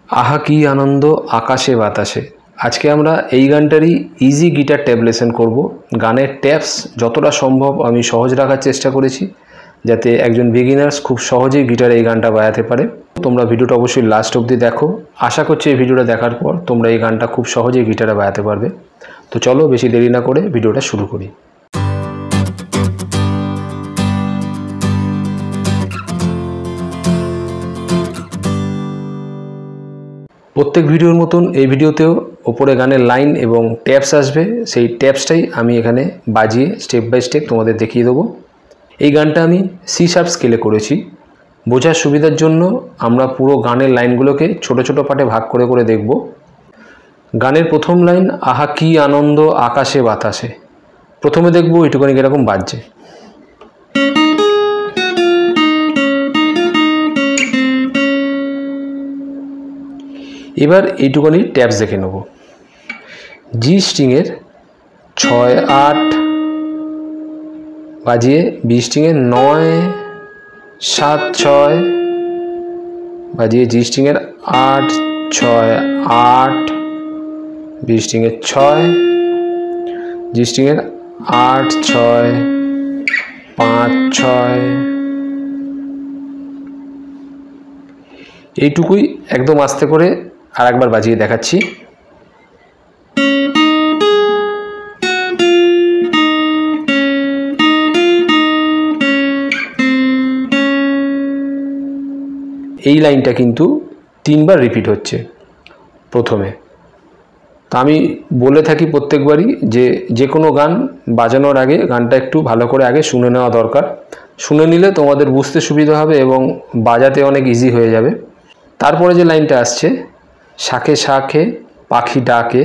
আহা কি আনন্দ আকাশে বাতাসে। আজকে আমরা এই গানটারই ইজি গিটার ট্যাব লেসন করব। গানের ট্যাবস যতটা সম্ভব আমি সহজ রাখার চেষ্টা করেছি, যাতে একজন বিগিনার্স খুব সহজেই গিটারে এই গানটা বাজাতে পারে। তোমরা ভিডিওটা অবশ্যই লাস্ট অবধি দেখো। আশা করছি এই ভিডিওটা দেখার পর তোমরা এই গানটা খুব সহজেই গিটারে বাজাতে পারবে। তো চলো বেশি দেরি না করে ভিডিওটা শুরু করি। প্রত্যেক ভিডিওর মতন এই ভিডিওতেও ওপরে গানের লাইন এবং ট্যাপস আসবে, সেই ট্যাপসটাই আমি এখানে বাজিয়ে স্টেপ বাই স্টেপ তোমাদের দেখিয়ে দেবো। এই গানটা আমি সি শার্প স্কেলে করেছি। বোঝার সুবিধার জন্য আমরা পুরো গানের লাইনগুলোকে ছোট ছোট পার্টে ভাগ করে করে দেখব। গানের প্রথম লাইন আহা কি আনন্দ আকাশে বাতাসে। প্রথমে দেখব এইটুখানি কীরকম বাজছে। এবার এইটুখানি ট্যাপস দেখে নেব। জি স্ট্রিংয়ের 6-8 বাজিয়ে, বি স্ট্রিংয়ের 9-7-6 বাজিয়ে, জি স্ট্রিংয়ের 8-6-8, বি স্ট্রিংয়ের 6, জি স্ট্রিংয়ের 8-6-5-6। এইটুকুই একদম আস্তে করে আর একবার বাজিয়ে দেখাচ্ছি। এই লাইনটা কিন্তু 3 বার রিপিট হচ্ছে প্রথমে। তা আমি বলে থাকি প্রত্যেকবারই যে কোনো গান বাজানোর আগে গানটা একটু ভালো করে আগে শুনে নেওয়া দরকার। শুনে নিলে তোমাদের বুঝতে সুবিধা হবে এবং বাজাতে অনেক ইজি হয়ে যাবে। তারপরে যে লাইনটা আসছে, শাখে শাখে পাখি ডাকে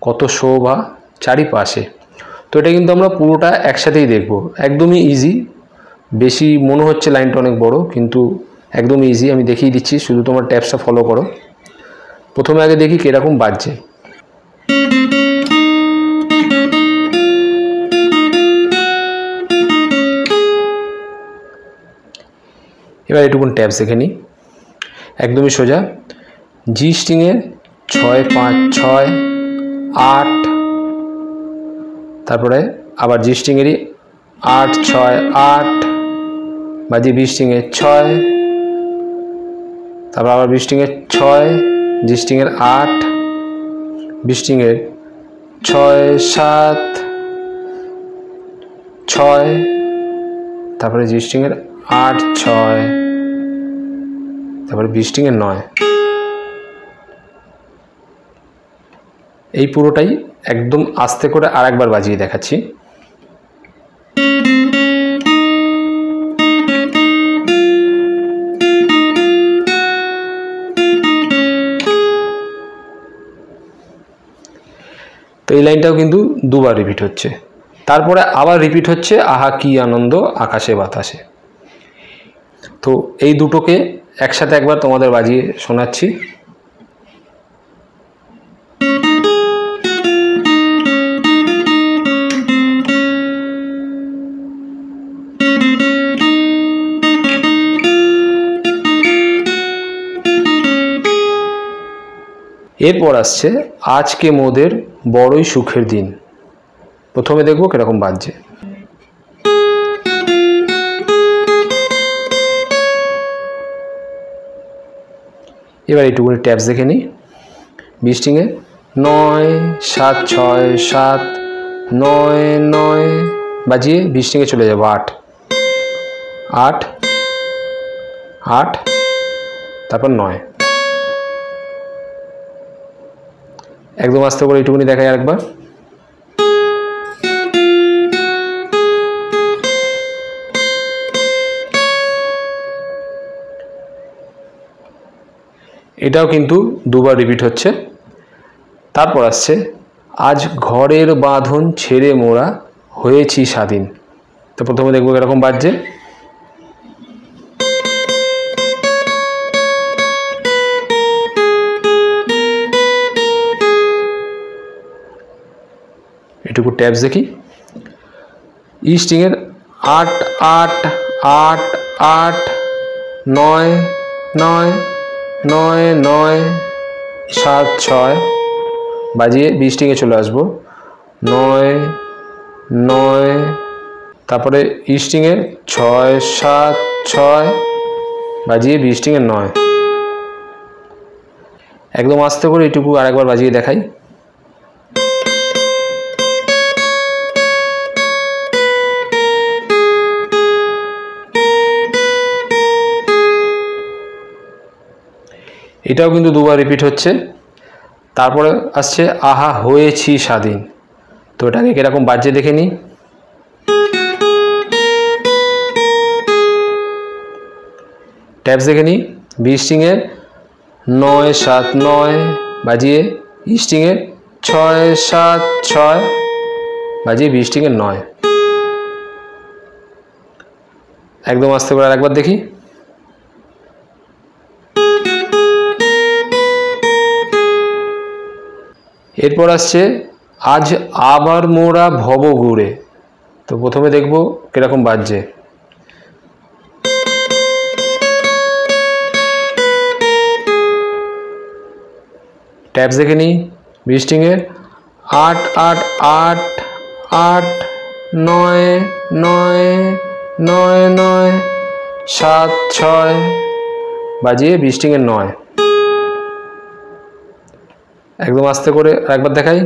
কত শোভা চারিপাশে। তো এটা কিন্তু আমরা পুরোটা একসাথেই দেখব। একদমই ইজি, বেশি মনে হচ্ছে লাইনটা অনেক বড়, কিন্তু একদমই ইজি। আমি দেখিয়ে দিচ্ছি, শুধু তোমার ট্যাপসটা ফলো করো। প্রথমে আগে দেখি কীরকম বাজছে। এবার এটুকুন ট্যাপস দেখে নিই। একদমই সোজা। জি স্ট্রিংয়ের 6-5-6-8, তারপরে আবার জি স্ট্রিংয়েরই 8-6-8 বাজিয়ে, বি স্ট্রিংয়ের 6, তারপর আবার বি স্ট্রিংয়ের 6, জি স্ট্রিংয়ের 8, বি স্ট্রিংয়ের 6-7-6, তারপরে জি স্ট্রিংয়ের 8-6, তারপরে বি স্ট্রিংয়ের 9। এই পুরোটাই একদম আস্তে করে আর একবার বাজিয়ে দেখাচ্ছি। তো এই লাইনটাও কিন্তু দুবার রিপিট হচ্ছে। তারপরে আবার রিপিট হচ্ছে আহা কি আনন্দ আকাশে বাতাসে। তো এই দুটোকে একসাথে একবার তোমাদের বাজিয়ে শোনাচ্ছি। এরপর আসছে আজকে মোদের বড়ই সুখের দিন। প্রথমে দেখবো কিরকম বাজছে। এবার এইটুকুনি ট্যাপস দেখে নিই। বি স্ট্রিংয়ে 9-7-6-7-9-9 বাজিয়ে বি স্ট্রিংয়ে চলে যাবো 8-8-8, তারপর 9। একদম আস্তে করে এইটুকুনি দেখাই আরেকবার। এটাও কিন্তু দুবার রিপিট হচ্ছে। তারপর আসছে আজ ঘরের বাঁধন ছেড়ে মোরা হয়েছি স্বাধীন। তো প্রথমে দেখবো এরকম বাজছে। এটুকু ট্যাপস দেখি। ই স্ট্রিংয়ের 8-8-8-8-9-9 9 9 7 6 বাজিয়ে 20 স্ট্রিংয়ে চলে আসবো 9 9 তারপরে ই স্ট্রিংয়ের 6 7 6 বাজিয়ে 20 স্ট্রিংয়ের 9 একদম আস্তে করে এইটুকু আরেকবার বাজিয়ে দেখাই। এটাও কিন্তু দুবার রিপিট হচ্ছে। তারপরে আসছে আহা হয়েছি স্বাধীন। তো এটাকে কিরকম বাজছে দেখে নিই। ট্যাপস দেখে নিই। বি স্ট্রিংয়ের 9 7 9 বাজিয়ে ই স্ট্রিংয়ের 6 7 6 বাজিয়ে বি স্ট্রিংয়ের 9। একদম আস্তে করে আরেকবার দেখি। এরপর আসছে আজ আবার মোরা ভব ঘুরে। তো প্রথমে দেখব কিরকম বাজছে। ট্যাপস দেখে নিই। বি স্ট্রিংয়ের 8 8 8 8 9 9 9 9 7 6 বাজিয়ে বি স্ট্রিংয়ের 9। একদম আস্তে করে একবার দেখাই।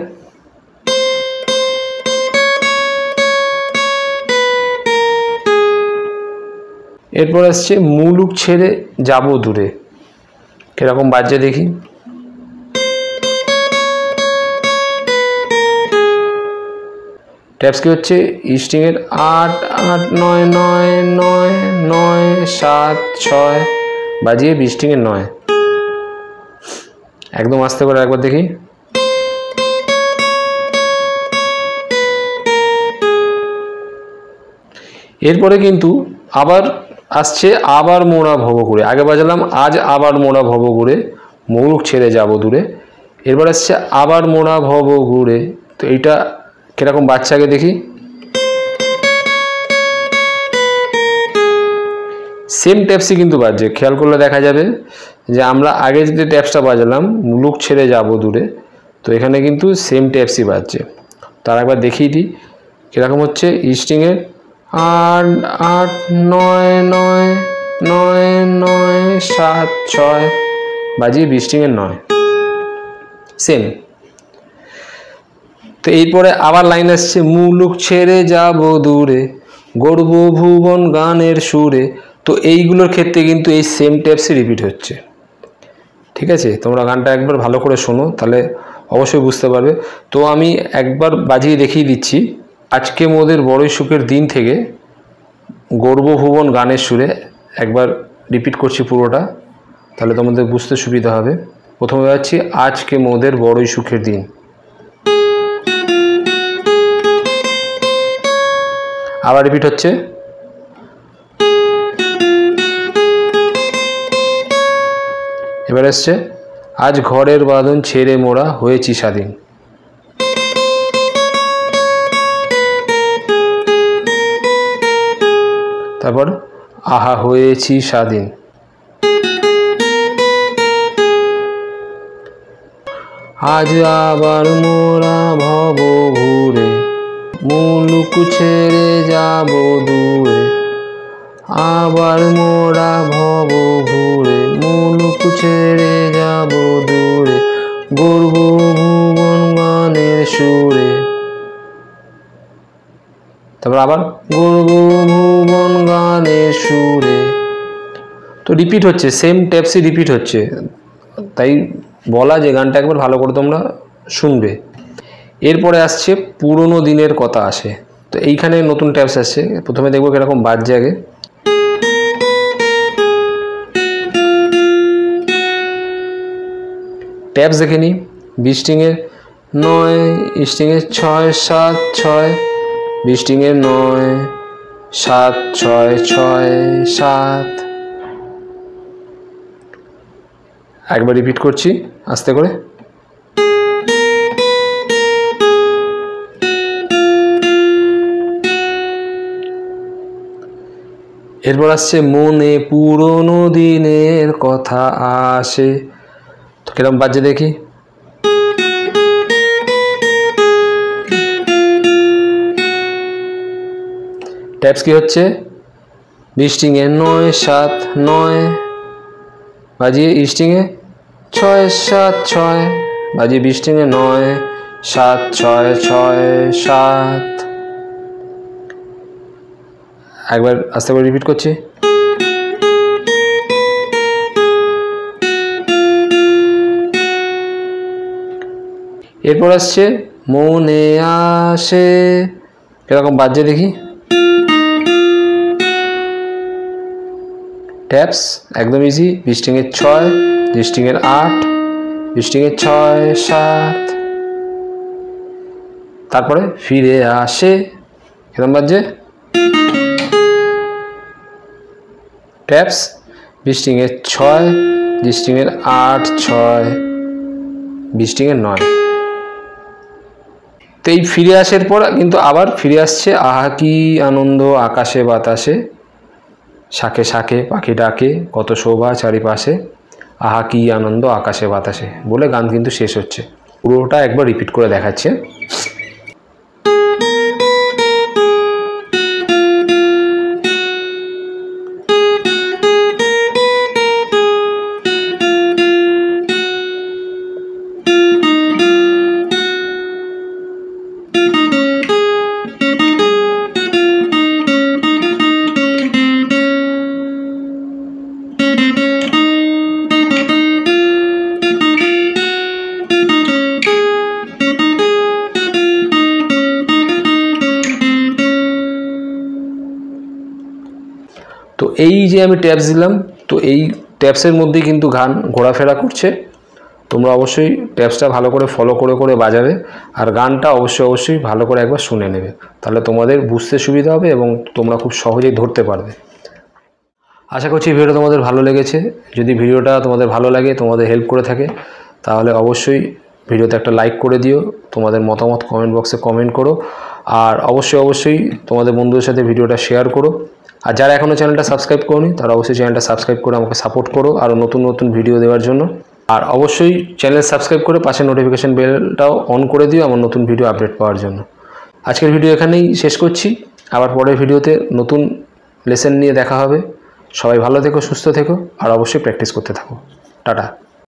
এরপর আসছে মুলুক ছেড়ে যাব দূরে। কিরকম বাজছে দেখি। ট্যাপস কি হচ্ছে ই স্ট্রিংয়ের 8 8 9 9 9 9 7 6 বাজিয়ে বি স্ট্রিংয়ের 9। একদম আস্তে করে একবার দেখি। এরপরে কিন্তু আবার আসছে আবার মোরা ভব ঘুরে। আগে বাজালাম আজ আবার মোরা ভব ঘুরে মুলুক ছেড়ে যাব দূরে। এরপর আসছে আবার মোরা ভব ঘুরে। তো এইটা কিরকম বাচ্চা আগে দেখি। সেম ট্যাপসই কিন্তু বাজছে। খেয়াল করলে দেখা যাবে যে আমরা আগে যে ট্যাপসটা বাজালাম মুলুক ছেড়ে যাব দূরে, তো এখানে কিন্তু সেম ট্যাপসই বাজছে। তার একবার দেখিয়ে দিই কীরকম হচ্ছে। ই স্ট্রিংয়ের 8 8 9 9 9 9 7 6 বাজিয়ে বি স্ট্রিংয়ের 9। সেম। তো এরপরে আবার লাইন আসছে মুলুক ছেড়ে যাব দূরে গর্ব ভুবন গানের সুরে। তো এইগুলোর ক্ষেত্রে কিন্তু এই সেম ট্যাপসই রিপিট হচ্ছে। ঠিক আছে, তোমরা গানটা একবার ভালো করে শোনো, তাহলে অবশ্যই বুঝতে পারবে। তো আমি একবার বাজিয়ে দেখিয়ে দিচ্ছি। আজকে মোদের বড়ই সুখের দিন থেকে গর্বভুবন গানের সুরে একবার রিপিট করছি পুরোটা, তাহলে তোমাদের বুঝতে সুবিধা হবে। প্রথমে যাচ্ছি আজকে মোদের বড়ই সুখের দিন। আবার রিপিট হচ্ছে। এবার আসছে আজ ঘরের বাঁধন ছেড়ে মোরা হয়েছি স্বাধীন। তারপর আহা হয়েছি স্বাধীন। আজ আবার মোরা ভব ঘুরে মুলুক ছেড়ে যাব দূরে আবার মোরা ভব ঘুরে মুলুক ছেড়ে যাব দূরে গর্ব ভুবন গানের সুরে। তারপর আবার গর্ব ভুবন গানের সুরে। তো রিপিট হচ্ছে, সেম ট্যাপসই রিপিট হচ্ছে, তাই বলা যে গানটা একবার ভালো করে তোমরা শুনবে। এরপরে আসছে পুরনো দিনের কথা আসে। তো এইখানে নতুন ট্যাপস আসছে। প্রথমে দেখবো কিরকম বাজছে আগে। ট্যাপস দেখে নিই। বি স্ট্রিংয়ের 9 স্ট্রিংয়ের 6 7 6 বি স্ট্রিংয়ের 9 7 6 6 7। একবার রিপিট করছি আস্তে করে। এরপর আসছে মনে পুরনো দিনের কথা আসে। তো কিরকম বাজছে দেখি। ট্যাপস কি হচ্ছে, স্ট্রিংয়ে 9 7 9 বাজিয়ে স্ট্রিংয়ে 6 7 6 বাজিয়ে স্ট্রিংয়ে 9 7 6 6 7। একবার আস্তে করে রিপিট করছি। এরপর আসছে মনে আসে, এরকম বাজছে দেখি। ট্যাপস একদম ইজি, স্ট্রিংয়ের 6 স্ট্রিংয়ের 8 স্ট্রিংয়ের 6 7। তারপরে ফিরে আসে, এরকম বাজছে। ট্যাপস স্ট্রিংয়ের 6 স্ট্রিংয়ের 8 6 স্ট্রিংয়ের 9। তো এই ফিরে আসার পর কিন্তু আবার ফিরে আসছে আহা কি আনন্দ আকাশে বাতাসে, শাখে শাখে পাখি ডাকে কত শোভা চারিপাশে, আহা কি আনন্দ আকাশে বাতাসে বলে গান কিন্তু শেষ হচ্ছে। পুরোটা একবার রিপিট করে দেখাচ্ছে। তো এই যে আমি ট্যাপস দিলাম, তো এই ট্যাপসের মধ্যেই কিন্তু গান ঘোরাফেরা করছে। তোমরা অবশ্যই ট্যাপসটা ভালো করে ফলো করে করে বাজাবে, আর গানটা অবশ্যই ভালো করে একবার শুনে নেবে, তাহলে তোমাদের বুঝতে সুবিধা হবে এবং তোমরা খুব সহজেই ধরতে পারবে। আশা করছি ভিডিওটা তোমাদের ভালো লেগেছে। যদি ভিডিওটা তোমাদের ভালো লাগে, তোমাদের হেল্প করে থাকে, তাহলে অবশ্যই ভিডিওতে একটা লাইক করে দিও, তোমাদের মতামত কমেন্ট বক্সে কমেন্ট করো, আর অবশ্যই তোমাদের বন্ধুদের সাথে ভিডিওটা শেয়ার করো। আর যারা এখনও চ্যানেলটা সাবস্ক্রাইব করোনি তারা অবশ্যই চ্যানেলটা সাবস্ক্রাইব করে আমাকে সাপোর্ট করো আরও নতুন ভিডিও দেওয়ার জন্য। আর অবশ্যই চ্যানেল সাবস্ক্রাইব করে পাশে নোটিফিকেশান বেলটাও অন করে দিও আমার নতুন ভিডিও আপডেট পাওয়ার জন্য। আজকের ভিডিও এখানেই শেষ করছি, আবার পরের ভিডিওতে নতুন লেসন নিয়ে দেখা হবে। সবাই ভালো থেকো, সুস্থ থেকো, আর অবশ্যই প্র্যাকটিস করতে থাকো। টাটা।